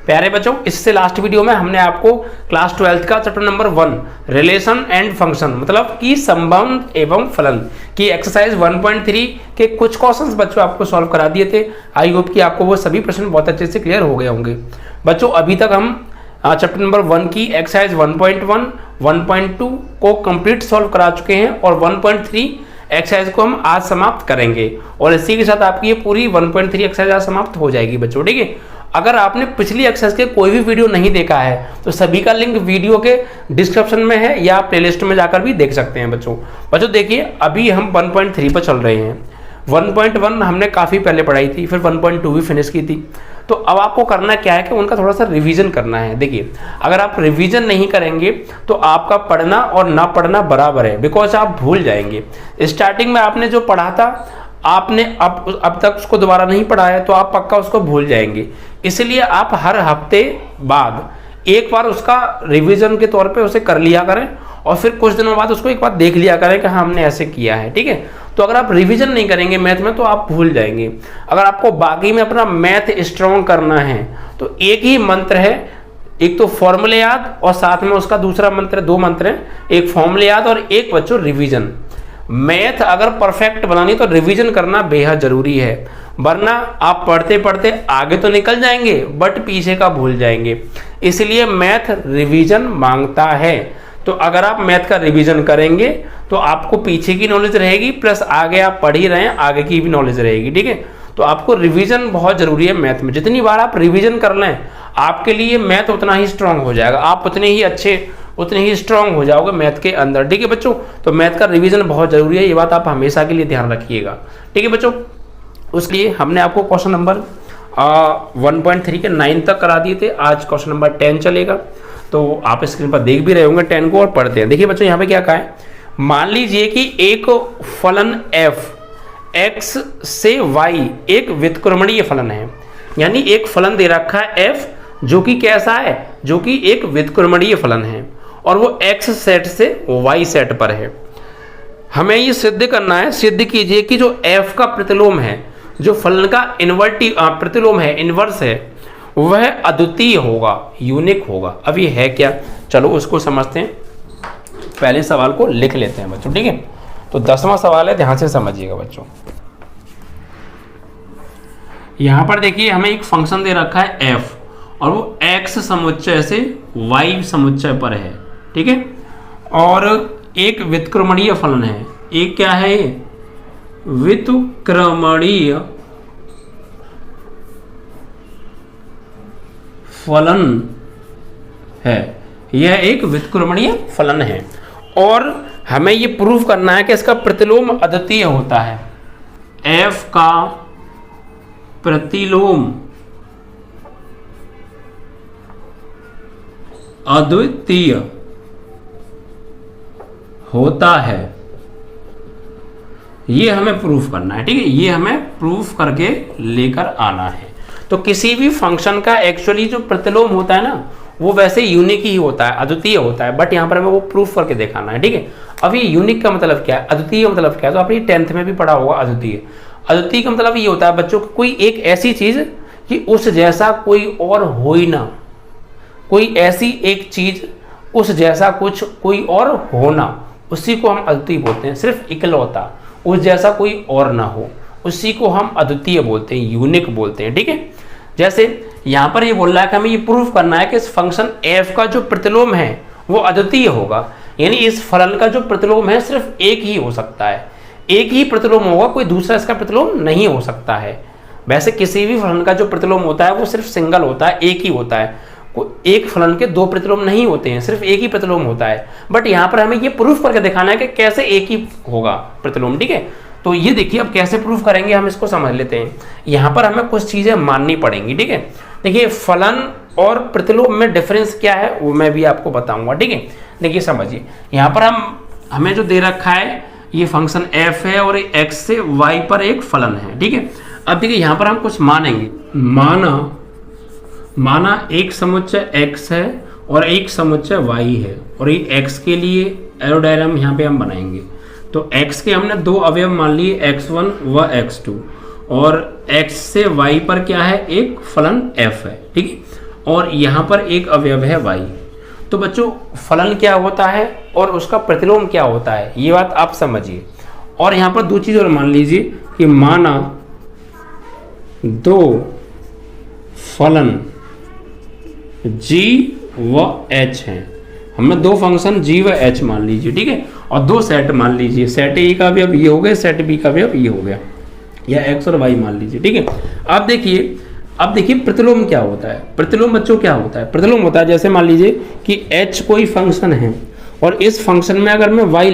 प्यारे बच्चों, इससे लास्ट वीडियो में हमने आपको क्लास 12th का chapter number 1 relation and function मतलब कि संबंध एवं फलन की एक्सरसाइज 1.3 के कुछ क्वेश्चंस बच्चों आपको सॉल्व करा दिए थे। आई होप कि आपको वो सभी प्रश्न बहुत अच्छे से क्लियर हो गए होंगे। बच्चों अभी तक हम चैप्टर नंबर 1 की एक्सरसाइज 1.1, 1.2 को कंप्लीट सॉल्व करा चुके हैं और 1.3 एक्सरसाइज को हम आज समाप्त करेंगे और इसी के साथ आपकी ये पूरी 1.3 एक्सरसाइज आज समाप्त हो जाएगी बच्चों। ठीक है, अगर आपने पिछली एक्सरसाइज के कोई भी वीडियो नहीं देखा है तो सभी का लिंक वीडियो के डिस्क्रिप्शन में है या प्लेलिस्ट में जाकर भी देख सकते हैं बच्चों देखिए अभी हम 1.3 पर चल रहे हैं। 1.1 हमने काफ़ी पहले पढ़ाई थी, फिर 1.2 भी फिनिश की थी। तो अब आपको करना क्या है कि उनका थोड़ा सा रिवीजन करना है। देखिए अगर आप रिवीजन नहीं करेंगे तो आपका पढ़ना और ना पढ़ना बराबर है, बिकॉज आप भूल जाएंगे। स्टार्टिंग में आपने जो पढ़ा था आपने अब तक उसको दोबारा नहीं पढ़ा है तो आप पक्का उसको भूल जाएंगे। इसलिए आप हर हफ्ते बाद एक बार उसका रिवीजन के तौर पे उसे कर लिया करें और फिर कुछ दिनों बाद उसको एक बार देख लिया करें कि हाँ हमने ऐसे किया है। ठीक है, तो अगर आप रिवीजन नहीं करेंगे मैथ में तो आप भूल जाएंगे। अगर आपको बाकी में अपना मैथ स्ट्रॉन्ग करना है तो एक ही मंत्र है, एक तो फॉर्मूले याद और साथ में उसका दूसरा मंत्र, 2 मंत्र हैं, एक फॉर्मूले याद और एक बच्चों रिवीजन। मैथ अगर परफेक्ट बनानी तो रिवीजन करना बेहद जरूरी है, वरना आप पढ़ते पढ़ते आगे तो निकल जाएंगे बट पीछे का भूल जाएंगे। इसलिए मैथ रिवीजन मांगता है। तो अगर आप मैथ का रिवीजन करेंगे तो आपको पीछे की नॉलेज रहेगी प्लस आगे आप पढ़ ही रहे हैं आगे की भी नॉलेज रहेगी। ठीक है, तो आपको रिवीजन बहुत जरूरी है मैथ में। जितनी बार आप रिवीजन कर लें आपके लिए मैथ उतना ही स्ट्रांग हो जाएगा, आप उतने ही अच्छे उतने ही स्ट्रांग हो जाओगे मैथ के अंदर। ठीक है बच्चों, तो मैथ का रिवीजन बहुत जरूरी है, ये बात आप हमेशा के लिए ध्यान रखिएगा। ठीक है बच्चों, उसके हमने आपको क्वेश्चन नंबर 1.3 के 9 तक करा दिए थे। आज क्वेश्चन नंबर 10 चलेगा, तो आप स्क्रीन पर देख भी रहे होंगे 10 को और पढ़ते हैं। देखिए बच्चों यहाँ पे क्या कहा है, मान लीजिए कि एक फलन f x से y एक व्युत्क्रमणीय फलन है। यानी एक फलन दे रखा है f जो कि कैसा है, जो कि एक व्युत्क्रमणीय फलन है और वो x सेट से y सेट पर है। हमें ये सिद्ध करना है, सिद्ध कीजिए कि जो f का प्रतिलोम है, जो फलन का प्रतिलोम है, इनवर्स है, वह अद्वितीय होगा, यूनिक होगा। अब ये है क्या, चलो उसको समझते हैं। पहले सवाल को लिख लेते हैं बच्चों। ठीक है, तो 10वां सवाल है, ध्यान से समझिएगा बच्चों। यहां पर देखिए हमें एक फंक्शन दे रखा है f और वो x समुच्चय से y समुच्चय पर है। ठीक है, और एक व्युत्क्रमणीय फलन है। एक क्या है, व्युत्क्रमणीय फलन है, यह एक व्युत्क्रमणीय फलन है और हमें यह प्रूफ करना है कि इसका प्रतिलोम अद्वितीय होता है। f का प्रतिलोम अद्वितीय होता है, ये हमें प्रूफ करना है। ठीक है, ये हमें प्रूफ करके लेकर आना है। तो किसी भी फंक्शन का एक्चुअली जो प्रतिलोम होता है ना वो वैसे यूनिक ही होता है, अद्वितीय होता है, बट यहां पर हमें वो प्रूफ करके दिखाना है। ठीक है, अब ये यूनिक का मतलब क्या है, अद्वितीय का मतलब क्या है, तो आपने 10th में भी पढ़ा होगा अद्वितीय। अद्वितीय का मतलब ये होता है बच्चों कोई एक ऐसी चीज कि उस जैसा कोई और हो ही ना, कोई ऐसी एक चीज उस जैसा कुछ कोई और होना, उसी को हम अद्वितीय बोलते हैं। सिर्फ इकलौता उस जैसा कोई और ना हो, उसी को हम अद्वितीय बोलते हैं, यूनिक बोलते हैं। ठीक है, जैसे यहां पर ये बोल रहा है कि हमें ये प्रूफ करना है कि इस फंक्शन f का जो प्रतिलोम है वो अद्वितीय होगा। यानी इस फलन का जो प्रतिलोम है सिर्फ एक ही हो सकता है, एक ही प्रतिलोम होगा, कोई दूसरा इसका प्रतिलोम नहीं हो सकता है। वैसे किसी भी फलन का जो प्रतिलोम होता है वो सिर्फ सिंगल होता है, एक ही होता है। एक फलन के 2 प्रतिलोम नहीं होते हैं, सिर्फ एक ही प्रतिलोम होता है। बट यहाँ पर हमें ये प्रूफ करके दिखाना है कि कैसे एक ही होगा प्रतिलोम। ठीक है, तो ये देखिए अब कैसे प्रूफ करेंगे हम इसको समझ लेते हैं। यहाँ पर हमें कुछ चीजें माननी पड़ेंगी। ठीक है, देखिए फलन और प्रतिलोम में डिफरेंस क्या है वो मैं भी आपको बताऊंगा। ठीक है, देखिए समझिए यहाँ पर हमें जो दे रखा है ये फंक्शन f है और x से y पर एक फलन है। ठीक है, अब देखिए यहाँ पर हम कुछ मानेंगे। माना एक समुच्चय x है और एक समुच्चय y है और ये x के लिए एरो डायग्राम यहाँ पे हम बनाएंगे। तो x के हमने 2 अवयव मान लिए, x1 व x2, और x से y पर क्या है, एक फलन f है। ठीक है, और यहाँ पर एक अवयव है y। तो बच्चों फलन क्या होता है और उसका प्रतिलोम क्या होता है, ये बात आप समझिए। और यहाँ पर दो चीज़ और मान लीजिए कि माना दो फलन g व h हैं, हमने दो फंक्शन g व h मान लीजिए, ठीक है, और दो सेट मान लीजिए, सेट ए का भी अब ये हो गया, सेट बी का भी अब ये हो गया, या x और y मान लीजिए, ठीक है। अब देखिए प्रतिलोम क्या होता है। प्रतिलोम बच्चों क्या होता है, प्रतिलोम होता है जैसे मान लीजिए कि h कोई फंक्शन है और इस फंक्शन में अगर मैं y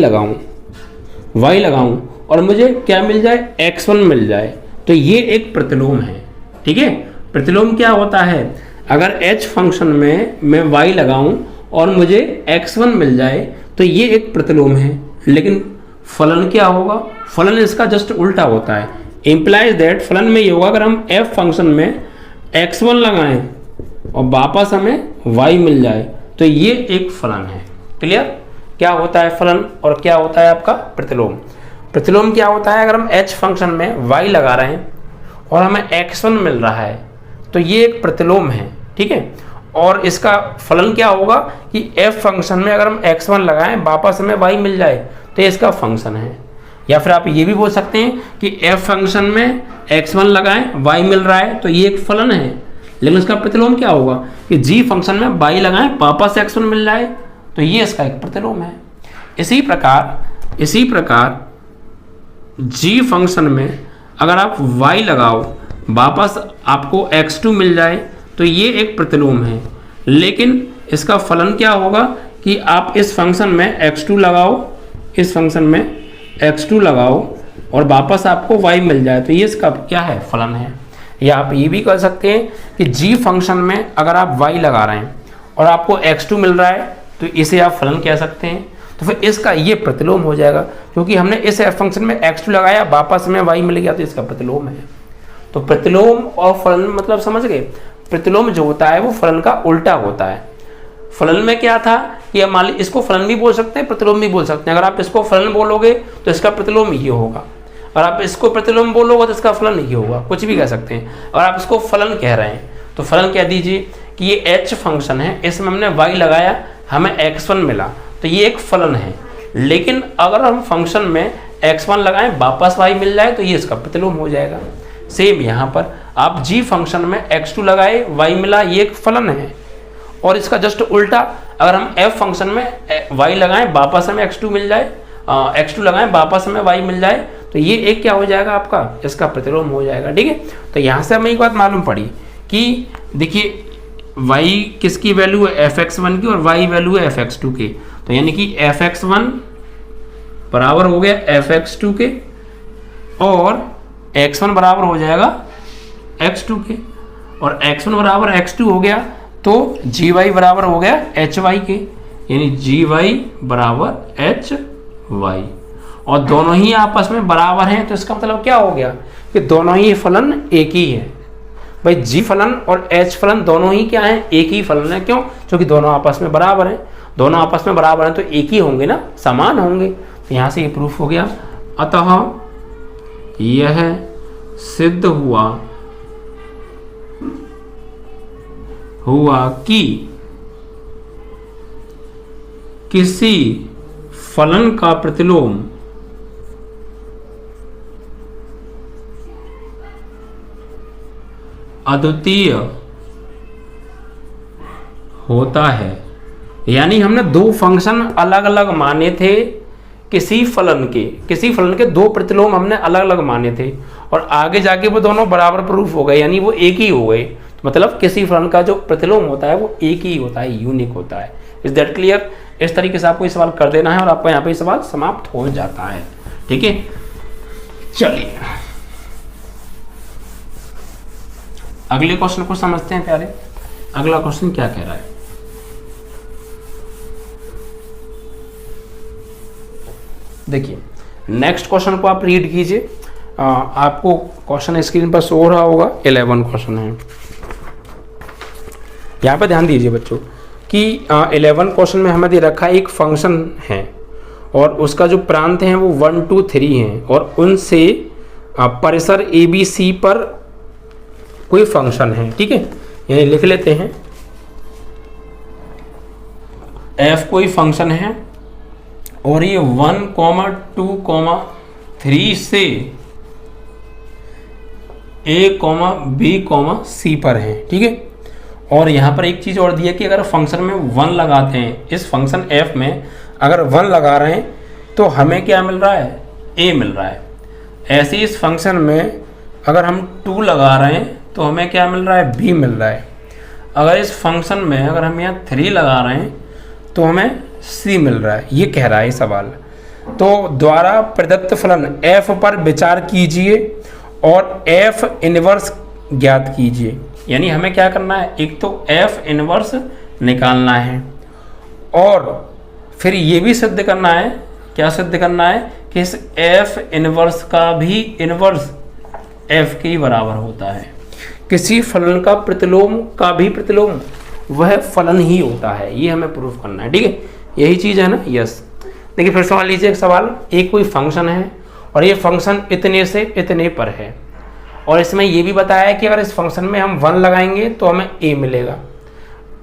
लगाऊं और मुझे क्या मिल जाए, x1 मिल जाए, तो ये एक प्रतिलोम है, ठीक है। प्रतिलोम क्या होता है, अगर h फंक्शन में मैं y लगाऊं और मुझे x1 मिल जाए तो ये एक प्रतिलोम है। लेकिन फलन क्या होगा, फलन इसका जस्ट उल्टा होता है। इम्प्लाइज दैट, फलन में ये होगा अगर हम f फंक्शन में x1 लगाएं और वापस हमें y मिल जाए तो ये एक फलन है। क्लियर, क्या होता है फलन और क्या होता है आपका प्रतिलोम। प्रतिलोम क्या होता है, अगर हम h फंक्शन में y लगा रहे हैं और हमें x1 मिल रहा है तो ये एक प्रतिलोम है, ठीक है। और इसका फलन क्या होगा कि f फंक्शन में अगर हम x1 लगाएं वापस हमें y मिल जाए तो ये इसका फंक्शन है। या फिर आप ये भी बोल सकते हैं कि f फंक्शन में x1 लगाएं y मिल रहा है तो ये एक फलन है, लेकिन इसका प्रतिलोम क्या होगा कि g फंक्शन में y लगाएं वापस x1 मिल जाए तो ये इसका एक प्रतिलोम है। इसी प्रकार g फंक्शन में अगर आप y लगाओ वापस आपको x2 मिल जाए तो ये एक प्रतिलोम है, लेकिन इसका फलन क्या होगा कि आप इस फंक्शन में x2 लगाओ, इस फंक्शन में x2 लगाओ और वापस आपको y मिल जाए तो ये इसका क्या है, फलन है। या आप ये भी कर सकते हैं कि g फंक्शन में अगर आप y लगा रहे हैं और आपको x2 मिल रहा है तो इसे आप फलन कह सकते हैं, तो फिर इसका ये प्रतिलोम हो जाएगा, क्योंकि हमने इस f फंक्शन में x2 लगाया वापस में y मिल गया तो इसका प्रतिलोम है। तो प्रतिलोम और फलन मतलब समझ गए, प्रतिलोम जो होता है वो फलन का उल्टा होता है। फलन में क्या था कि मान लीजिए इसको फलन भी बोल सकते हैं, प्रतिलोम भी बोल सकते हैं। अगर आप इसको फलन बोलोगे तो इसका प्रतिलोम ये होगा, और आप इसको प्रतिलोम बोलोगे तो इसका फलन ये होगा, कुछ भी कह सकते हैं। और आप इसको फलन कह रहे हैं तो फलन कह दीजिए कि ये h फंक्शन है, इसमें हमने y लगाया हमें x1 मिला तो ये एक फलन है। लेकिन अगर हम फंक्शन में x1 लगाएं वापस y मिल जाए तो ये इसका प्रतिलोम हो जाएगा। सेम यहाँ पर आप g फंक्शन में x2 लगाए y मिला, ये एक फलन है। और इसका जस्ट उल्टा, अगर हम f फंक्शन में y लगाएं वापस हमें x2 मिल जाए, x2 लगाएं वापस हमें y मिल जाए तो ये एक क्या हो जाएगा आपका, इसका प्रतिलोम हो जाएगा, ठीक है। तो यहाँ से हमें एक बात मालूम पड़ी कि देखिए y किसकी वैल्यू है, fx1 की, और y वैल्यू है fx2 की। तो यानी कि fx1 बराबर हो गया fx2 के और x1 बराबर हो जाएगा x2 के, और x1 बराबर x2 हो गया तो gy बराबर हो गया hy के, यानी gy बराबर hy, और दोनों ही आपस में बराबर हैं। तो इसका मतलब क्या हो गया कि दोनों ही फलन एक ही है। भाई g फलन और h फलन दोनों ही क्या है, एक ही फलन है। क्यों, क्योंकि दोनों आपस में बराबर हैं। दोनों आपस में बराबर हैं तो एक ही होंगे ना, समान होंगे। तो यहाँ से ये प्रूफ हो गया। अतः यह सिद्ध हुआ कि किसी फलन का प्रतिलोम अद्वितीय होता है। यानी हमने दो फंक्शन अलग अलग माने थे, किसी फलन के दो प्रतिलोम हमने अलग अलग माने थे और आगे जाके वो दोनों बराबर प्रूफ हो गए, यानी वो एक ही हो गए। तो मतलब किसी फलन का जो प्रतिलोम होता है वो एक ही होता है, यूनिक होता है। Is that clear. इस तरीके से आपको ये सवाल कर देना है और आपका यहाँ पे सवाल समाप्त हो जाता है, ठीक है। चलिए अगले क्वेश्चन को समझते हैं प्यारे। अगला क्वेश्चन क्या कह रहा है, देखिए नेक्स्ट क्वेश्चन को आप रीड कीजिए। आपको क्वेश्चन स्क्रीन पर शो हो रहा होगा, 11 क्वेश्चन है। यहाँ पे ध्यान दीजिए बच्चों कि 11 क्वेश्चन में हमें दे रखा है एक फंक्शन है और उसका जो प्रांत है वो 1 2 3 हैं और उनसे परिसर ABC पर कोई फंक्शन है, ठीक है। यानी लिख लेते हैं एफ कोई फंक्शन है और ये 1, 2, 3 से a, b, c पर है, ठीक है। और यहाँ पर एक चीज़ और दी है कि अगर फंक्शन में 1 लगाते हैं, इस फंक्शन f में अगर 1 लगा रहे हैं तो हमें क्या मिल रहा है, a मिल रहा है। ऐसे इस फंक्शन में अगर हम 2 लगा रहे हैं तो हमें क्या मिल रहा है, b मिल रहा है। अगर इस फंक्शन में अगर हम यहाँ 3 लगा रहे हैं तो हमें c मिल रहा है, ये कह रहा है सवाल। तो द्वारा प्रदत्त फलन f पर विचार कीजिए और f इनवर्स ज्ञात कीजिए। यानी हमें क्या करना है, एक तो f इनवर्स निकालना है और फिर ये भी सिद्ध करना है, क्या सिद्ध करना है कि इस f इनवर्स का भी इनवर्स f के बराबर होता है। किसी फलन का प्रतिलोम का भी प्रतिलोम वह फलन ही होता है, ये हमें प्रूफ करना है, ठीक है। यही चीज़ है ना, यस। देखिए फिर सवाल लीजिए, एक सवाल, एक कोई फंक्शन है और ये फंक्शन इतने से इतने पर है और इसमें ये भी बताया है कि अगर इस फंक्शन में हम 1 लगाएंगे तो हमें a मिलेगा,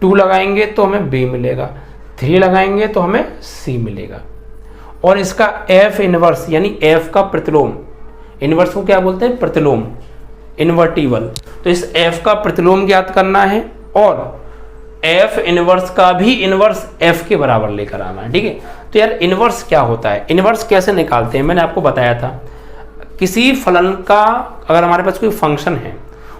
2 लगाएंगे तो हमें b मिलेगा, 3 लगाएंगे तो हमें c मिलेगा। और इसका f इनवर्स यानी f का प्रतिलोम, इनवर्स को क्या बोलते हैं, प्रतिलोम, इन्वर्टिबल। तो इस f का प्रतिलोम ज्ञात करना है और f इनवर्स का भी इनवर्स f के बराबर लेकर आना है, ठीक है। तो यार इनवर्स क्या होता है, इनवर्स कैसे निकालते हैं, मैंने आपको बताया था। किसी फलन का अगर हमारे पास कोई फंक्शन है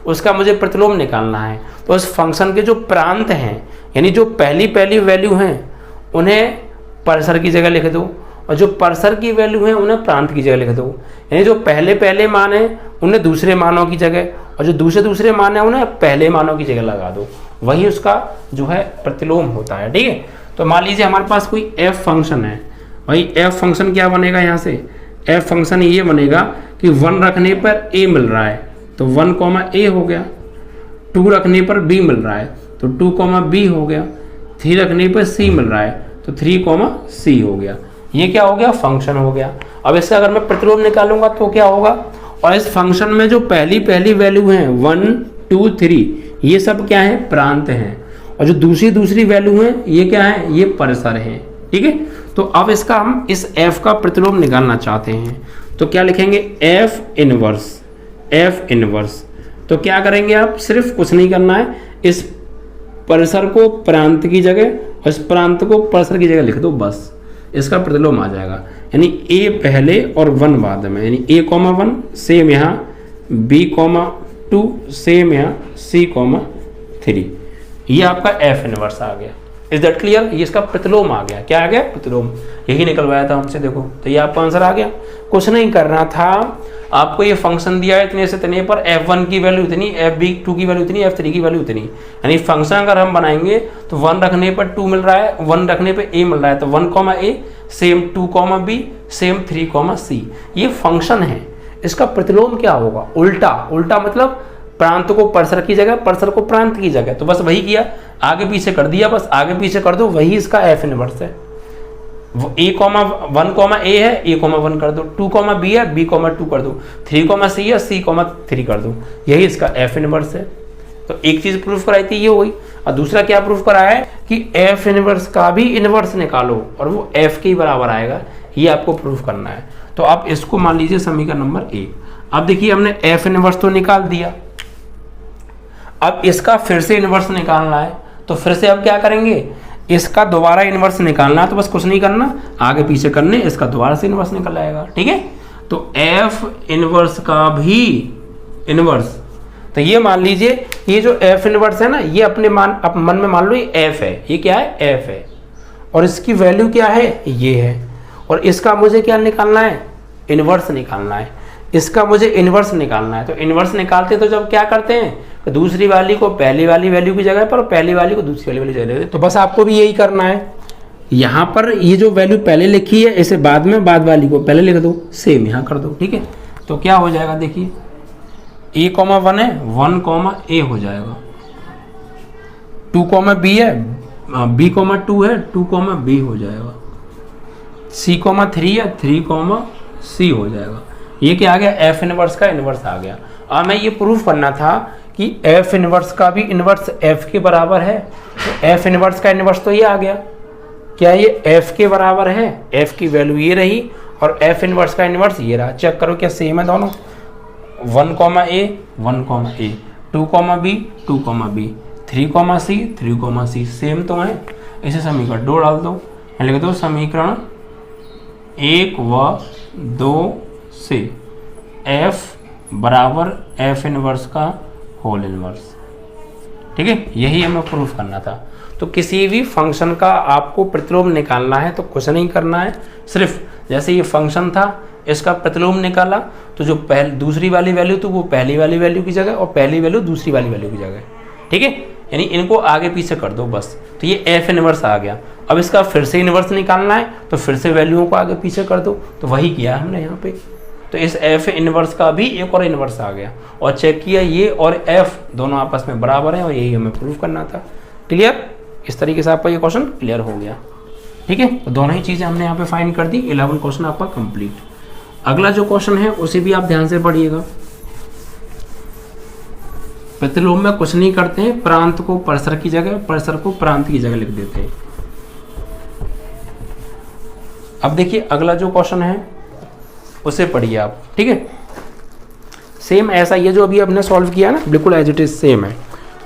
उसका मुझे प्रतिलोम निकालना है तो उस फंक्शन के जो प्रांत हैं यानी जो पहली वैल्यू हैं उन्हें परसर की जगह लिख दो और जो परसर की वैल्यू हैं उन्हें प्रांत की जगह लिख दो। यानी जो पहले मान हैं उन्हें दूसरे मानों की जगह और जो दूसरे मान हैं उन्हें पहले मानों की जगह लगा दो, वही उसका जो है प्रतिलोम होता है, ठीक है। तो मान लीजिए हमारे पास कोई f फंक्शन है, भाई f फंक्शन क्या बनेगा, यहाँ से f फंक्शन ये बनेगा कि 1 रखने पर a मिल रहा है तो 1, a हो गया, 2 रखने पर b मिल रहा है तो 2, b हो गया, 3 रखने पर c मिल रहा है तो 3, c हो गया। ये क्या हो गया, फंक्शन हो गया। अब इसका अगर मैं प्रतिलोम निकालूंगा तो क्या होगा, और इस फंक्शन में जो पहली वैल्यू हैं 1, 2, 3 ये सब क्या है, प्रांत हैं और जो दूसरी वैल्यू हैं ये क्या है, ये परसर हैं, ठीक है। तो अब इसका हम इस f का प्रतिलोम निकालना चाहते हैं तो क्या लिखेंगे, f इनवर्स। तो क्या करेंगे आप, सिर्फ कुछ नहीं करना है, इस परसर को प्रांत की जगह और इस प्रांत को परसर की जगह लिख दो, बस इसका प्रतिलोम आ जाएगा। यानी a पहले और 1 बाद में, यानी a, 1 सेम यहाँ, b, 2 सेम यहाँ, c, 3, ये आपका f इनवर्स आ गया। इज दैट क्लियर, ये इसका प्रतिलोम आ गया। क्या आ गया, प्रतिलोम, यही निकलवाया था हमसे, देखो तो ये आपका आंसर आ गया। कुछ नहीं करना था, आपको ये फंक्शन दिया है इतने से इतने पर, f1 की वैल्यू इतनी, f2 की वैल्यू इतनी, f3 की वैल्यू इतनी। यानी फंक्शन अगर हम बनाएंगे तो 1 रखने पर 2 मिल रहा है, 1 रखने पर a मिल रहा है तो 1, a same 2, b same 3, c। ये फंक्शन है, इसका प्रतिलोम क्या होगा, उल्टा मतलब प्रांत को परसर की जगह, परसर को प्रांत की जगह। तो बस वही किया, आगे पीछे कर दिया, बस आगे पीछे कर दो, वही इसका f इनवर्स है। a, 1, a है, a, 1 कर दो, 2, b है, b, 2 कर दो, 3, c है, c, 3 कर दो, यही इसका f इनवर्स है। तो एक चीज प्रूफ कराई थी, ये हो गई। और दूसरा क्या प्रूफ कराया है कि f इनवर्स का भी इनवर्स निकालो और वो f के बराबर आएगा, ये आपको प्रूफ करना है। तो आप इसको मान लीजिए समीकरण नंबर 1। अब देखिए हमने f इनवर्स तो निकाल दिया, अब इसका फिर से इनवर्स निकालना है तो फिर से अब क्या करेंगे, इसका दोबारा इनवर्स निकालना है। तो बस कुछ नहीं करना, आगे पीछे करने, इसका दोबारा से इनवर्स निकल आएगा, ठीक है। तो f इनवर्स का भी इनवर्स, तो ये मान लीजिए ये जो f इनवर्स है ना, ये अपने मन में मान लो ये f है, ये क्या है, f है और इसकी वैल्यू क्या है, ये है। और इसका मुझे क्या निकालना है, इनवर्स निकालना है। इसका मुझे इनवर्स निकालना है। तो इनवर्स निकालते तो जब क्या करते हैं कि दूसरी वाली को पहली वाली वैल्यू की जगह पर और पहली वाली को दूसरी वाली जगह लेते। तो बस आपको भी यही करना है, यहाँ पर ये जो वैल्यू पहले लिखी है इसे बाद में बाद वाली को पहले लिख दो, सेम यहाँ कर दो, ठीक है। तो क्या हो जाएगा, देखिए a, 1 है, 1, a हो जाएगा, 2, b है, b, 2 है, 2, b हो जाएगा, c, 3 है, 3, c हो जाएगा। ये क्या आ गया, f इनवर्स का इनवर्स आ गया। अब मैं ये प्रूफ करना था कि f इनवर्स का भी इनवर्स f के बराबर है, तो f इनवर्स का इनवर्स तो ये आ गया, क्या ये एफ के बराबर है? एफ की वैल्यू ये रही और एफ इनवर्स का इनवर्स ये रहा। चेक करो क्या सेम है दोनों। 1 A 1 A, 2 B 2 B, 3 C 3 C same तो है। इसे समीकरण 2 डाल दो, लिख दो समीकरण 1 व 2 से एफ बराबर एफ इनवर्स का होल इनवर्स। ठीक है, यही हमें प्रूफ करना था। तो किसी भी फंक्शन का आपको प्रतिलोम निकालना है तो कुछ नहीं करना है, सिर्फ जैसे ये फंक्शन था इसका प्रतिलोम निकाला तो जो दूसरी वाली वैल्यू तो वो पहली वाली वैल्यू की जगह और पहली वैल्यू दूसरी वाली वैल्यू की जगह। ठीक है, यानी इनको आगे पीछे कर दो बस। तो ये एफ इनवर्स आ गया। अब इसका फिर से इनवर्स निकालना है तो फिर से वैल्यूओं को आगे पीछे कर दो। तो वही किया हमने यहाँ पे। तो इस एफ इनवर्स का भी एक और इनवर्स आ गया और चेक किया ये और एफ दोनों आपस में बराबर हैं और यही हमें प्रूफ करना था। क्लियर? इस तरीके से आपका ये क्वेश्चन क्लियर हो गया। ठीक है, तो दोनों ही चीज़ें हमने यहाँ पे फाइंड कर दी। 11 क्वेश्चन आपका कंप्लीट। अगला जो क्वेश्चन है उसे भी आप ध्यान से पढ़िएगा। प्रतिलोम में कुछ नहीं करते हैं, प्रांत को परसर की जगह, परसर को प्रांत की जगह लिख देते हैं। अब देखिए अगला जो क्वेश्चन है उसे पढ़िए आप। ठीक है, सेम ऐसा ही है जो अभी आपने सॉल्व किया ना, बिल्कुल एज इट इज सेम है।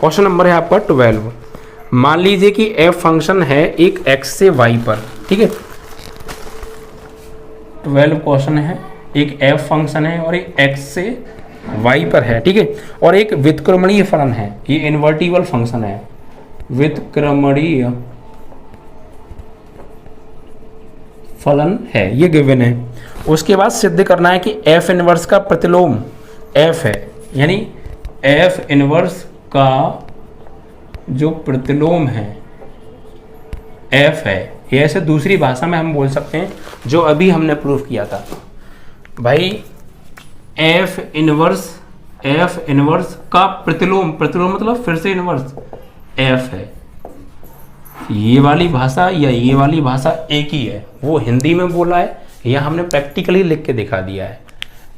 क्वेश्चन नंबर है आपका 12। मान लीजिए कि एफ फंक्शन है एक एक्स से वाई पर। ठीक है, 12 क्वेश्चन है, एक एफ फंक्शन है और एक एक्स से वाई पर है। ठीक है, और एक व्युत्क्रमणीय फलन है, ये इन्वर्टिबल फंक्शन है, व्युत्क्रमणीय फलन है, ये गिवन है। उसके बाद सिद्ध करना है कि एफ इनवर्स का प्रतिलोम एफ है, यानी एफ इनवर्स का जो प्रतिलोम है एफ है। ये ऐसे दूसरी भाषा में हम बोल सकते हैं जो अभी हमने प्रूफ किया था भाई। एफ इनवर्स का प्रतिलोम, प्रतिलोम मतलब फिर से इनवर्स एफ है। ये वाली भाषा या ये वाली भाषा एक ही है, वो हिंदी में बोला है या हमने प्रैक्टिकली लिख के दिखा दिया है।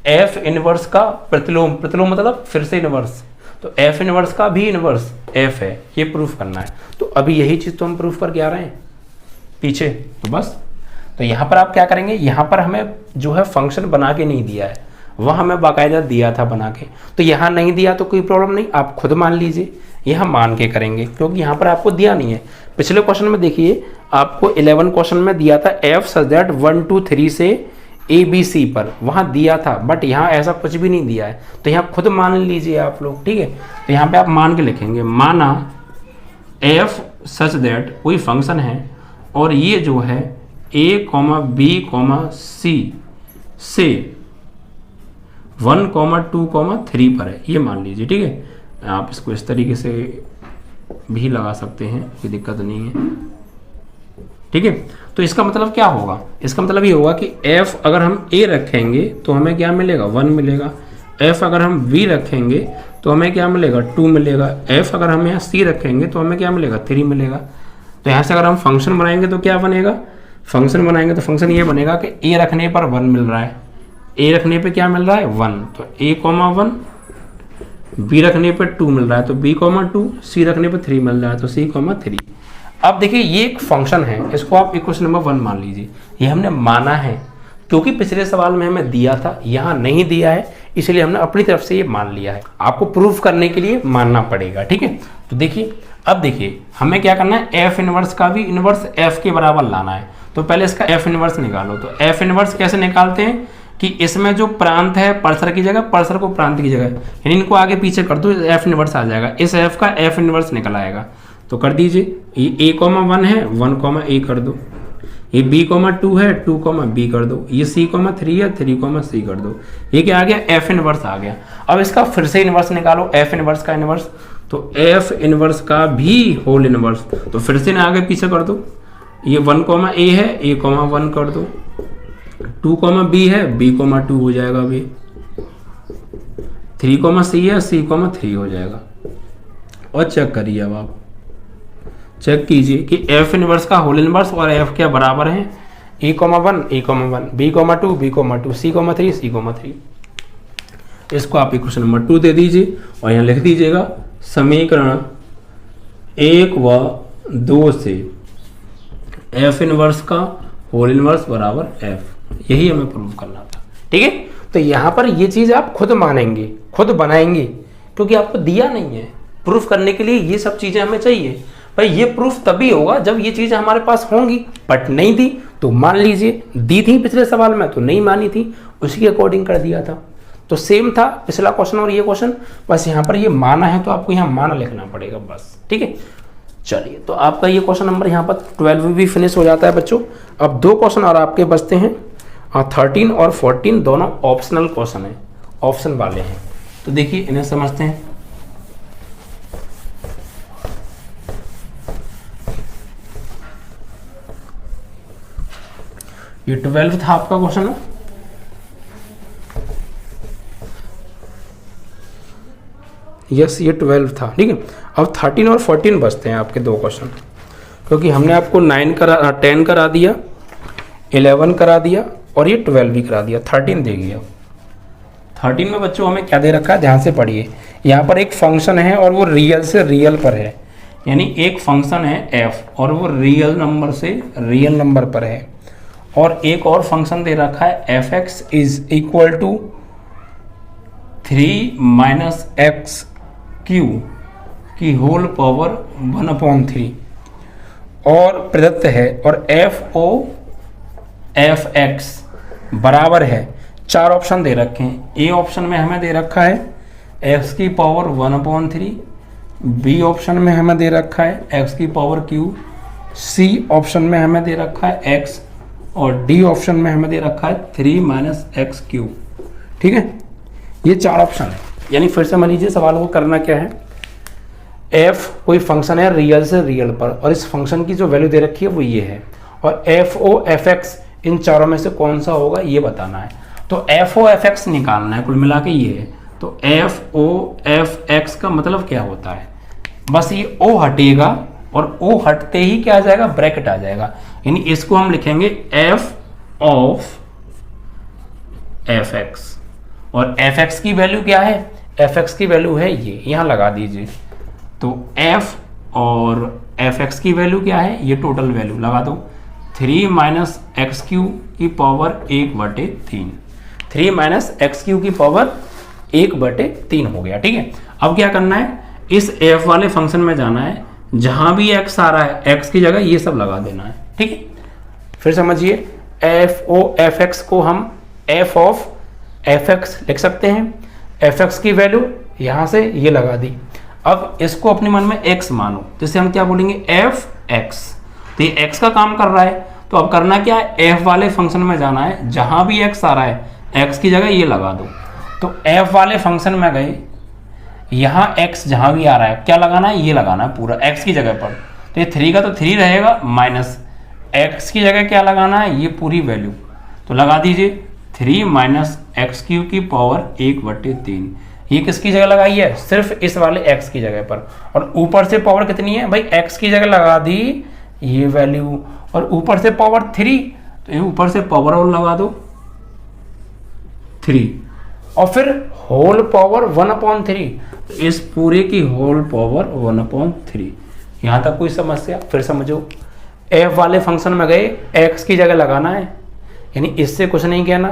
एफ इनवर्स का प्रतिलोम, प्रतिलोम मतलब फिर से इनवर्स, तो एफ इनवर्स का भी इनवर्स एफ है, ये प्रूफ करना है। तो अभी यही चीज तो हम प्रूफ करके आ रहे हैं पीछे, तो बस। तो यहाँ पर आप क्या करेंगे, यहाँ पर हमें जो है फंक्शन बना के नहीं दिया है, वह हमें बाकायदा दिया था बना के। तो यहाँ नहीं दिया तो कोई प्रॉब्लम नहीं, आप खुद मान लीजिए, यहाँ मान के करेंगे क्योंकि यहाँ पर आपको दिया नहीं है। पिछले क्वेश्चन में देखिए आपको 11 क्वेश्चन में दिया था एफ सच दैट 1 2 3 से ए बी सी पर, वहाँ दिया था, बट यहाँ ऐसा कुछ भी नहीं दिया है। तो यहाँ खुद मान लीजिए आप लोग। ठीक है, तो यहाँ पे आप मान के लिखेंगे, माना एफ सच दैट कोई फंक्शन है और ये जो है ए बी सी से 1 2 3 पर है, ये मान लीजिए। ठीक है, आप इसको इस तरीके से भी लगा सकते हैं, कोई दिक्कत नहीं है। ठीक है, तो इसका मतलब क्या होगा, इसका मतलब ये होगा कि f अगर हम a रखेंगे तो हमें क्या मिलेगा 1 मिलेगा, f अगर हम b रखेंगे तो हमें क्या मिलेगा 2 मिलेगा, f अगर हम यहाँ c रखेंगे तो हमें क्या मिलेगा 3 मिलेगा। तो यहाँ से अगर हम फंक्शन बनाएंगे तो क्या बनेगा, फंक्शन बनाएंगे तो फंक्शन ये बनेगा कि a रखने पर 1 मिल रहा है, a रखने पे क्या मिल रहा है 1, तो a 1, b रखने पर 2 मिल रहा है तो b 2, c रखने पर 3 मिल रहा है तो c 3। अब देखिए ये एक फंक्शन है, इसको आप इक्वेशन नंबर 1 मान लीजिए। ये हमने माना है क्योंकि पिछले सवाल में हमें दिया था, यहाँ नहीं दिया है, इसलिए हमने अपनी तरफ से ये मान लिया है। आपको प्रूफ करने के लिए मानना पड़ेगा। ठीक है, तो देखिए अब देखिए हमें क्या करना है, एफ इनवर्स का भी इनवर्स एफ के बराबर लाना है। तो पहले इसका एफ इनवर्स निकालो। तो एफ इनवर्स कैसे निकालते हैं कि इसमें जो प्रांत है परसर की जगह, परसर को प्रांत की जगह, यानी इनको आगे पीछे कर दो, एफ इनवर्स आ जाएगा। इस एफ का एफ इनवर्स निकल आएगा। तो कर दीजिए, ये a 1 है 1 a कर दो, ये b 2 है 2 b कर दो, ये c 3 है 3 c कर दो। ये क्या आ गया, f इनवर्स आ गया। अब इसका फिर से इनवर्स निकालो, f इनवर्स का इनवर्स, तो f इनवर्स का भी होल इनवर्स, तो फिर से ना आगे पीछे कर दो। ये 1 a है a 1 कर दो, 2 b है b 2 हो जाएगा, अभी 3 c है c 3 हो जाएगा। और चेक करिए, अब आप चेक कीजिए कि एफ इनवर्स का होल इनवर्स और एफ क्या बराबर है, a 1 b 2 b 2 c 3 इसको आप इक्वेशन नंबर 2 दे दीजिए और यहाँ लिख दीजिएगा समीकरण 1 व 2 से एफ इनवर्स का होल इनवर्स बराबर एफ, यही हमें प्रूव करना था। ठीक है, तो यहाँ पर ये चीज़ आप खुद मानेंगे, खुद बनाएंगे, क्योंकि आपको दिया नहीं है। प्रूफ करने के लिए ये सब चीज़ें हमें चाहिए। भाई ये प्रूफ तभी होगा जब ये चीज़ें हमारे पास होंगी, बट नहीं थी तो मान लीजिए, दी थी पिछले सवाल में तो नहीं मानी थी, उसी के अकॉर्डिंग कर दिया था। तो सेम था पिछला क्वेश्चन और ये क्वेश्चन, बस यहाँ पर ये माना है तो आपको यहाँ माना लिखना पड़ेगा बस। ठीक है, चलिए तो आपका ये क्वेश्चन नंबर यहाँ पर 12 भी फिनिश हो जाता है बच्चों। अब 2 क्वेश्चन और आपके बचते हैं, 13 और 14 दोनों ऑप्शनल क्वेश्चन है, ऑप्शन वाले हैं। तो देखिए इन्हें समझते हैं। ये 12 था आपका क्वेश्चन है। यस, ये 12 था। ठीक है, अब 13 और 14 बचते हैं आपके 2 क्वेश्चन, क्योंकि हमने आपको 10 करा दिया, 11 करा दिया और ये 12 भी करा दिया, 13 दे गया। 13 में बच्चों हमें क्या दे रखा है, ध्यान से पढ़िए। यहाँ पर एक फंक्शन है और वो रियल से रियल पर है, यानी एक फंक्शन है एफ और वो रियल नंबर से रियल नंबर पर है, और एक और फंक्शन दे रखा है F X is equal to 3 minus X cube की होल पावर 1/3 और प्रदत्त है, और एफ ओ एफ एक्स बराबर है, 4 ऑप्शन दे रखे हैं। ए ऑप्शन में हमें दे रखा है एक्स की पावर 1/3, बी ऑप्शन में हमें दे रखा है एक्स की पावर क्यू, सी ऑप्शन में हमें दे रखा है एक्स, और डी ऑप्शन में हमें दे रखा है 3 माइनस एक्स क्यू। ठीक है, ये 4 ऑप्शन है। यानी फिर से मान लीजिए सवाल को करना क्या है, एफ कोई फंक्शन है रियल से रियल पर, और इस फंक्शन की जो वैल्यू दे रखी है वो ये है, और एफ ओ एफ एक्स इन चारों में से कौन सा होगा ये बताना है। तो एफ ओ एफ एक्स निकालना है, कुल मिला के ये है। तो एफ ओ एफ एक्स का मतलब क्या होता है, बस ये ओ हटेगा और ओ हटते ही क्या आ जाएगा, ब्रैकेट आ जाएगा, यानी इसको हम लिखेंगे एफ ऑफ एफ एक्स, और एफ एक्स की वैल्यू क्या है, एफ एक्स की वैल्यू है ये, यहां लगा दीजिए। तो एफ और एफ एक्स की वैल्यू क्या है, ये टोटल वैल्यू लगा दो, 3 माइनस एक्स क्यू की पावर 1/3, 3 माइनस एक्स क्यू की पावर 1/3 हो गया। ठीक है, अब क्या करना है, इस एफ वाले फंक्शन में जाना है, जहां भी एक्स आ रहा है एक्स की जगह ये सब लगा देना है। ठीक है, फिर समझिए, एफ ओ एफ एक्स को हम एफ ऑफ एफ एक्स लिख सकते हैं, एफ एक्स की वैल्यू यहां से ये लगा दी। अब इसको अपने मन में एक्स मानो, जिससे हम क्या बोलेंगे एफ एक्स, तो ये एक्स का काम कर रहा है। तो अब करना क्या है, एफ वाले फंक्शन में जाना है, जहां भी एक्स आ रहा है एक्स की जगह ये लगा दो। तो एफ वाले फंक्शन में गए, यहां एक्स जहां भी आ रहा है क्या लगाना है, ये लगाना है पूरा एक्स की जगह पर। तो ये 3 का तो 3 रहेगा, माइनस एक्स की जगह क्या लगाना है, ये पूरी वैल्यू, तो लगा दीजिए 3 माइनस एक्स क्यू की पावर 1/3। ये किसकी जगह लगाई है, सिर्फ इस वाले x की जगह पर, और ऊपर से पावर कितनी है भाई, x की जगह लगा दी ये वैल्यू, और ऊपर से पावर 3, तो ये ऊपर से पावर और लगा दो 3, और फिर होल पावर 1/3, तो इस पूरे की होल पावर 1/3। यहां तक कोई समस्या, फिर समझो, f वाले फंक्शन में गए, x की जगह लगाना है, यानी इससे कुछ नहीं कहना,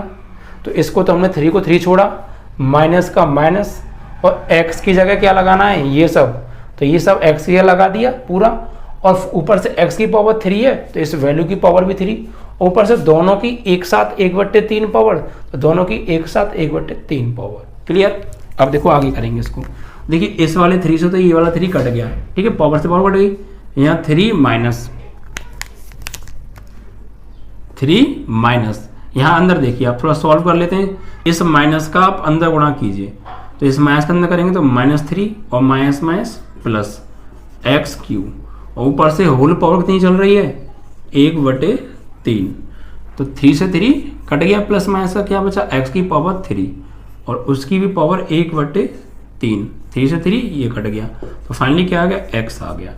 तो इसको तो हमने 3 को 3 छोड़ा, माइनस का माइनस, और x की जगह क्या लगाना है, ये सब, तो ये सब x की जगह लगा दिया पूरा, और ऊपर से x की पावर 3 है तो इस वैल्यू की पावर भी 3, ऊपर से दोनों की एक साथ 1/3 पावर, तो दोनों की एक साथ 1/3 पावर। क्लियर, अब देखो आगे करेंगे इसको। देखिए इस वाले 3 से तो ये वाला 3 कट गया, ठीक है, पावर से पावर कट गई, यहाँ 3 माइनस, यहाँ अंदर देखिए आप थोड़ा सॉल्व कर लेते हैं, इस माइनस का आप अंदर गुणा कीजिए, तो इस माइनस के अंदर करेंगे तो -3 और minus minus plus x Q, और ऊपर से होल पावर कितनी चल रही है 1/3, तो 3 से 3 कट गया, प्लस माइनस का क्या बचा एक्स की पावर 3 और उसकी भी पावर 1/3, 3 से 3 ये कट गया, तो फाइनली क्या आ गया एक्स आ गया।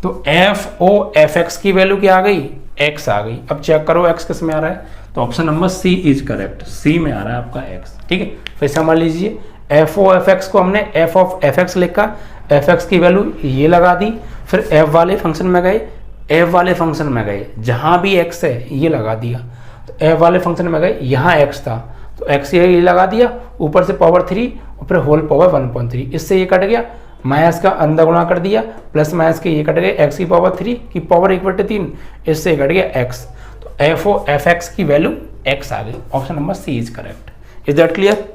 तो एफ ओ एफ एक्स की वैल्यू क्या आ गई, एक्स आ गई। अब चेक करो एक्स किस में आ रहा है, तो option number C is correct, C में आ रहा है आपका एक्स। ठीक है, फिर समझ लीजिए, एफ ओ एफ एक्स को हमने एफ ऑफ एफ एक्स लिखा, एफ एक्स की वैल्यू ये लगा दी, फिर एफ वाले फंक्शन में गए, एफ वाले फंक्शन में गए, जहाँ भी एक्स है ये लगा दिया, तो एफ वाले फंक्शन में गए, यहाँ एक्स था तो एक्स ये लगा दिया, ऊपर से पावर 3 और फिर होल पावर 1.3, इससे ये कट गया, माइनस का अंदर गुणा कर दिया, प्लस माइनस के ये कट गए, एक्स की पावर 3 की पावर 1/3, इससे कट गया एक्स, तो एफ एक्स की वैल्यू एक्स आ गई। Option number C is correct. Is that clear?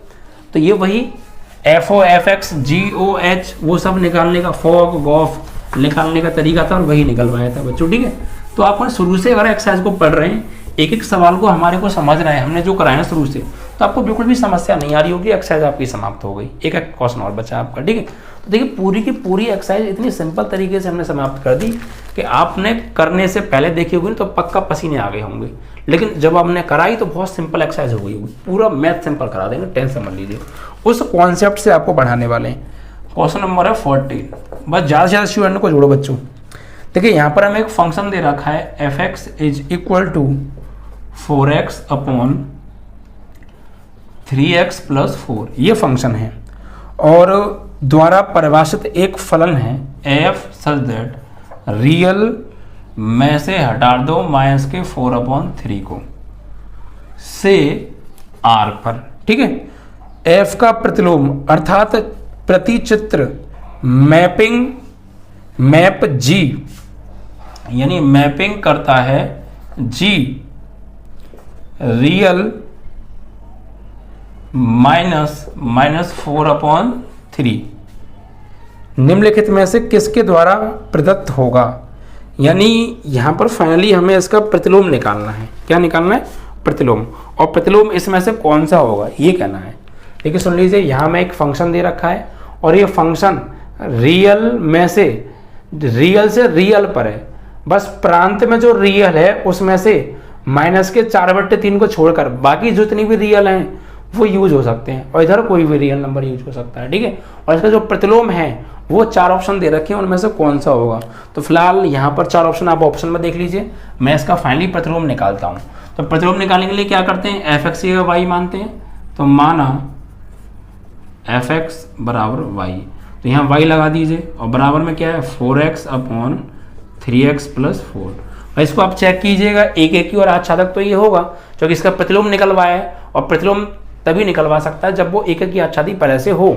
तो ये वही F O F X G O H वो सब निकालने का, फॉग गॉफ निकालने का तरीका था और वही निकल पाया था बच्चों। ठीक है, तो आप शुरू से अगर एक्सरसाइज को पढ़ रहे हैं, एक एक सवाल को हमारे को समझ रहे हैं, हमने जो कराया है शुरू से, तो आपको बिल्कुल भी समस्या नहीं आ रही होगी, एक्सरसाइज आपकी समाप्त हो गई, एक एक क्वेश्चन और बचा आपका। ठीक है, तो देखिए पूरी की पूरी एक्सरसाइज इतनी सिंपल तरीके से हमने समाप्त कर दी कि आपने करने से पहले देखी होगी तो पक्का पसीने आ गए होंगे, लेकिन जब आपने कराई तो बहुत सिंपल एक्सरसाइज हो गई होगी। पूरा मैथ सिंपल करा देंगे, टेंशन मत लीजिए, उस कॉन्सेप्ट से आपको बढ़ाने वाले हैं। क्वेश्चन नंबर है 14, बस ज़्यादा से ज़्यादा स्टूडेंट को जोड़ो बच्चों। देखिए यहाँ पर हमें एक फंक्शन दे रखा है, F X is equal to 4x upon 3x plus 4, ये फंक्शन है और द्वारा परिभाषित एक फलन है एफ सच दैट रियल में से हटा दो माइनस के 4/3 को से आर पर। ठीक है, एफ का प्रतिलोम अर्थात प्रतिचित्र मैपिंग मैप जी, यानी मैपिंग करता है जी रियल माइनस 4/3 निम्नलिखित में से किसके द्वारा प्रदत्त होगा। यानी यहां पर फाइनली हमें इसका प्रतिलोम निकालना है। क्या निकालना है? प्रतिलोम। और प्रतिलोम इसमें से कौन सा होगा ये कहना है। देखिए सुन लीजिए, यहां में एक फंक्शन दे रखा है और ये फंक्शन रियल में से रियल पर है, बस प्रांत में जो रियल है उसमें से माइनस के 4/3 को छोड़कर बाकी जितनी भी रियल हैं वो यूज हो सकते हैं, और इधर कोई भी रियल नंबर यूज हो सकता है। ठीक है, और इसका जो प्रतिलोम है वो 4 ऑप्शन दे रखे हैं, उनमें से कौन सा होगा। तो फिलहाल यहाँ पर 4 ऑप्शन आप ऑप्शन में देख लीजिए, मैं इसका फाइनली प्रतिलोम निकालता हूँ। तो प्रतिलोम निकालने के लिए क्या करते हैं, एफ एक्स वाई मानते हैं, तो माना एफ एक्स बराबर वाई, तो यहाँ वाई लगा दीजिए और बराबर में क्या है 4x अपॉन 3x प्लस 4। और इसको आप चेक कीजिएगा एक एक की, और आज तक तो ये होगा क्योंकि इसका प्रतिलोम निकलवाया है, और प्रतिलोम तभी निकलवा सकता है जब वो एक एक की आच्छादी पहले से हो।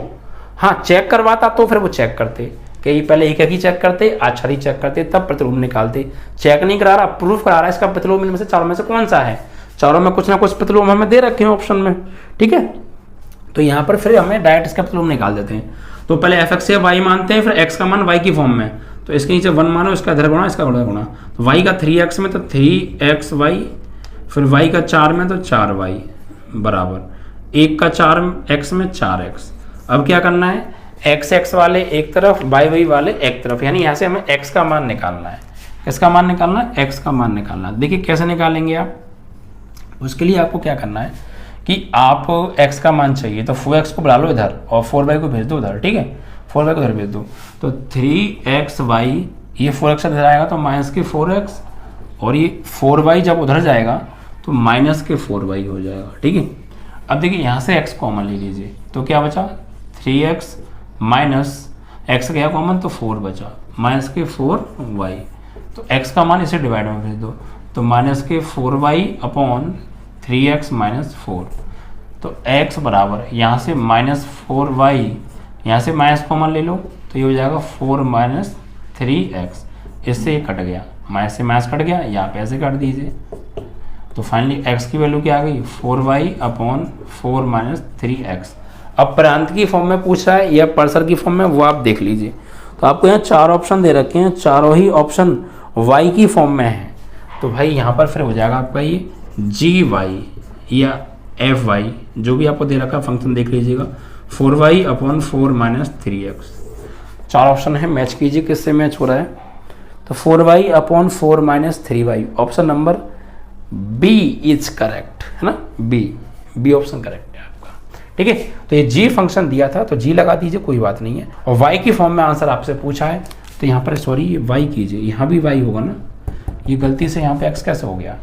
हाँ, चेक करवाता तो फिर वो चेक करते कि पहले एक एक ही चेक करते, आच्छादी चेक करते, तब प्रतिलोम निकालते। चेक नहीं करा रहा, प्रूफ करा रहा है इसका प्रतिलोम इनमें से चारों में से कौन सा है। चारों में कुछ ना कुछ प्रतिलोम हमें दे रखे हैं ऑप्शन में। ठीक है, तो यहाँ पर फिर हमें डायरेक्ट इसका प्रतिलोम निकाल देते हैं। तो पहले एफ एक्स से वाई मानते हैं, फिर एक्स का मान वाई की फॉर्म में, तो इसके नीचे 1 मानो, इसका इधर गुणा, इसका उधर गुणा। तो वाई का 3x में तो 3xy, फिर वाई का 4 में तो 4y बराबर 1 का 4x में 4x। अब क्या करना है, x वाले एक तरफ, y वाले एक तरफ, यानी यहाँ से हमें x का मान निकालना है। इसका मान निकालना है, x का मान निकालना है। देखिए कैसे निकालेंगे आप, उसके लिए आपको क्या करना है कि आप x का मान चाहिए तो 4x को बुला लो इधर और 4y को भेज दो उधर। ठीक है, 4y को उधर भेज दो, तो 3xy, ये 4x इधर आएगा तो माइनस के 4x, और ये 4y जब उधर जाएगा तो माइनस के 4y हो जाएगा। ठीक है, अब देखिए यहाँ से x कॉमन ले लीजिए, तो क्या बचा 3x माइनस x गया कॉमन तो 4 बचा, माइनस के 4y, तो x का मान इसे डिवाइड में भेज दो, तो माइनस के 4y अपॉन 3x माइनस 4। तो x बराबर यहाँ से माइनस 4y, यहाँ से माइनस कॉमन ले लो तो ये हो जाएगा 4 माइनस 3x, इससे ये कट गया, माइनस से माइनस कट गया, यहाँ पे ऐसे काट दीजिए। तो फाइनली x की वैल्यू क्या आ गई 4y अपॉन 4 माइनस 3x। अब प्रांत की फॉर्म में पूछा है या पर्सर की फॉर्म में, वो आप देख लीजिए। तो आपको यहाँ 4 ऑप्शन दे रखे हैं, चारों ही ऑप्शन y की फॉर्म में है, तो भाई यहाँ पर फिर हो जाएगा आपका ये gy या fy, जो भी आपको दे रखा है फंक्शन देख लीजिएगा, 4y upon 4 minus 3x। 4 option है, मैच कीजिए किससे मैच हो रहा है। तो 4y upon 4 minus 3y, option number B is correct है ना, बी ऑप्शन करेक्ट है आपका। ठीक है, तो ये g फंक्शन दिया था तो g लगा दीजिए, कोई बात नहीं है। और y की फॉर्म में आंसर आपसे पूछा है, तो यहाँ पर सॉरी ये y कीजिए, यहाँ भी y होगा ना, ये गलती से यहाँ पे x कैसे हो गया,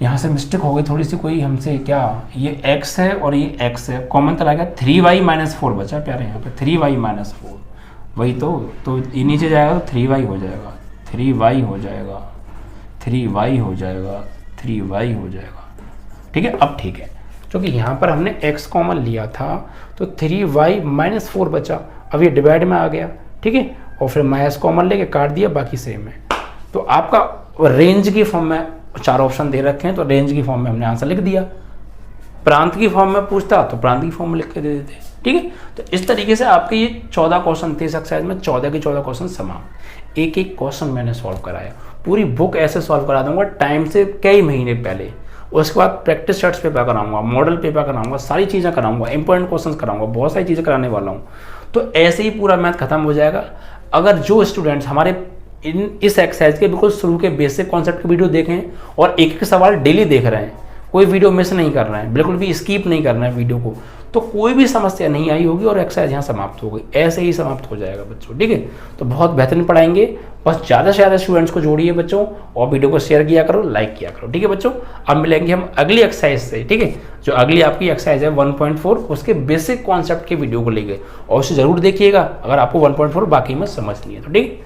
यहाँ से मिस्टेक हो गई थोड़ी सी कोई हमसे, क्या ये x है और ये x है, कॉमन तो गया 3y माइनस 4 बचा प्यारे, यहाँ पे 3y माइनस 4, वही तो ये नीचे जाएगा तो 3y हो जाएगा, 3y हो जाएगा, 3y हो जाएगा, 3y हो जाएगा। ठीक है, अब ठीक है, क्योंकि यहाँ पर हमने x कॉमन लिया था तो 3y माइनस 4 बचा, अब ये डिवाइड में आ गया। ठीक है, और फिर माइनस कॉमन लेके काट दिया, बाकी सेम है। तो आपका रेंज की फॉर्म में 4 ऑप्शन दे रखे हैं, तो रेंज की फॉर्म में हमने आंसर लिख दिया। प्रांत की फॉर्म में पूछता तो प्रांत की फॉर्म में लिख के दे देते। ठीक है, तो इस तरीके से आपके ये 14 क्वेश्चन थे इस एक्सरसाइज में, 14 के 14 क्वेश्चन समाप्त। एक एक क्वेश्चन मैंने सॉल्व कराया, पूरी बुक ऐसे सॉल्व करा दूंगा टाइम से कई महीने पहले। उसके बाद प्रैक्टिस सेट्स पेपर कराऊंगा, मॉडल पेपर कराऊंगा, सारी चीज़ें कराऊंगा, इंपॉर्टेंट क्वेश्चन कराऊंगा, बहुत सारी चीज़ें कराने वाला हूँ। तो ऐसे ही पूरा मैथ खत्म हो जाएगा अगर जो स्टूडेंट्स हमारे इस एक्सरसाइज के बिल्कुल शुरू के बेसिक कॉन्सेप्ट के वीडियो देखें और एक एक सवाल डेली देख रहे हैं, कोई वीडियो मिस नहीं कर रहे हैं, बिल्कुल भी स्किप नहीं कर रहे हैं वीडियो को, तो कोई भी समस्या नहीं आई होगी और एक्सरसाइज यहाँ समाप्त हो गई। ऐसे ही समाप्त हो जाएगा बच्चों। ठीक है, तो बहुत बेहतरीन पढ़ाएंगे, बस ज़्यादा से ज़्यादा स्टूडेंट्स को जोड़िए बच्चों, और वीडियो को शेयर किया करो, लाइक किया करो। ठीक है बच्चों, अब मिलेंगे हम अगली एक्सरसाइज से। ठीक है, जो अगली आपकी एक्सरसाइज है 1.4, उसके बेसिक कॉन्सेप्ट के वीडियो को लेके, और उसे जरूर देखिएगा अगर आपको 1.4 बाकी में समझ नहीं है तो। ठीक है।